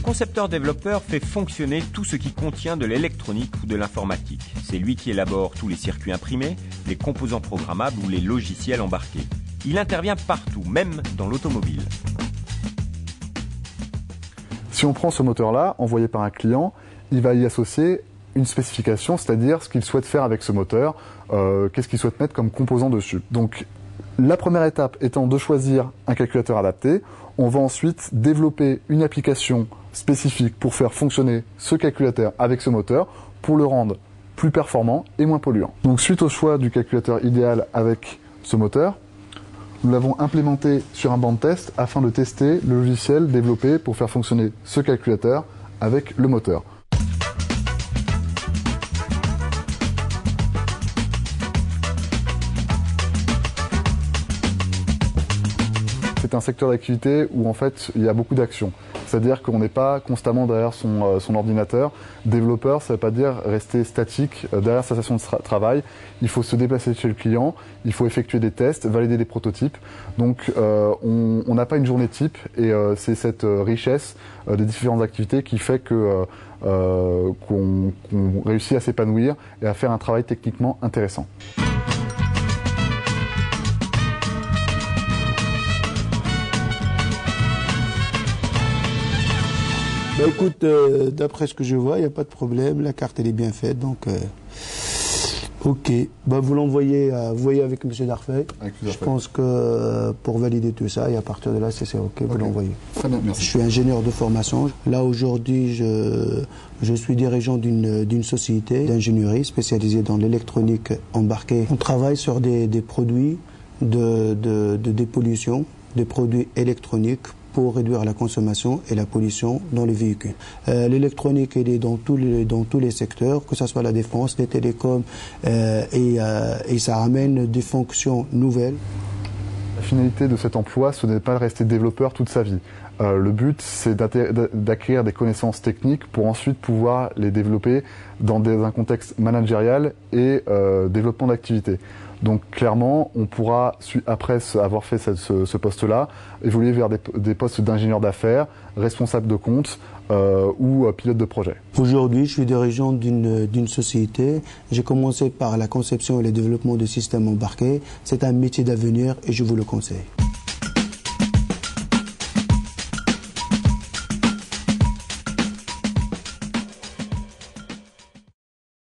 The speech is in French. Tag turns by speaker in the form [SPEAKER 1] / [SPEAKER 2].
[SPEAKER 1] concepteur-développeur fait fonctionner tout ce qui contient de l'électronique ou de l'informatique. C'est lui qui élabore tous les circuits imprimés, les composants programmables ou les logiciels embarqués. Il intervient partout, même dans l'automobile.
[SPEAKER 2] Si on prend ce moteur-là, envoyé par un client, il va y associer une spécification, c'est-à-dire ce qu'il souhaite faire avec ce moteur, qu'est-ce qu'il souhaite mettre comme composant dessus. Donc, la première étape étant de choisir un calculateur adapté, on va ensuite développer une application spécifique pour faire fonctionner ce calculateur avec ce moteur, pour le rendre plus performant et moins polluant. Donc, suite au choix du calculateur idéal avec ce moteur, nous l'avons implémenté sur un banc de test afin de tester le logiciel développé pour faire fonctionner ce calculateur avec le moteur. C'est un secteur d'activité où en fait il y a beaucoup d'actions. C'est-à-dire qu'on n'est pas constamment derrière son ordinateur. Développeur, ça ne veut pas dire rester statique derrière sa station de travail. Il faut se déplacer chez le client, il faut effectuer des tests, valider des prototypes. Donc on n'a pas une journée type et c'est cette richesse des différentes activités qui fait qu'on réussit à s'épanouir et à faire un travail techniquement intéressant.
[SPEAKER 3] Bah écoute, d'après ce que je vois, il n'y a pas de problème, la carte elle est bien faite, donc ok. Bah vous l'envoyez avec M. Darfey. Je pense que pour valider tout ça, et à partir de là, c'est ok, vous l'envoyez.
[SPEAKER 2] Très bien, merci.
[SPEAKER 3] Je suis ingénieur de formation. Là aujourd'hui, je suis dirigeant d'une société d'ingénierie spécialisée dans l'électronique embarquée. On travaille sur des produits de dépollution, des produits électroniques, pour réduire la consommation et la pollution dans les véhicules. L'électronique, elle est dans tous les secteurs, que ce soit la défense, les télécoms, et ça amène des fonctions nouvelles.
[SPEAKER 2] La finalité de cet emploi, ce n'est pas de rester développeur toute sa vie. Le but, c'est d'acquérir des connaissances techniques pour ensuite pouvoir les développer dans un contexte managérial et développement d'activité. Donc clairement, on pourra, après avoir fait ce poste-là, évoluer vers des postes d'ingénieur d'affaires, responsable de compte ou pilote de projet.
[SPEAKER 3] Aujourd'hui, je suis dirigeant d'une société. J'ai commencé par la conception et le développement de systèmes embarqués. C'est un métier d'avenir et je vous le conseille.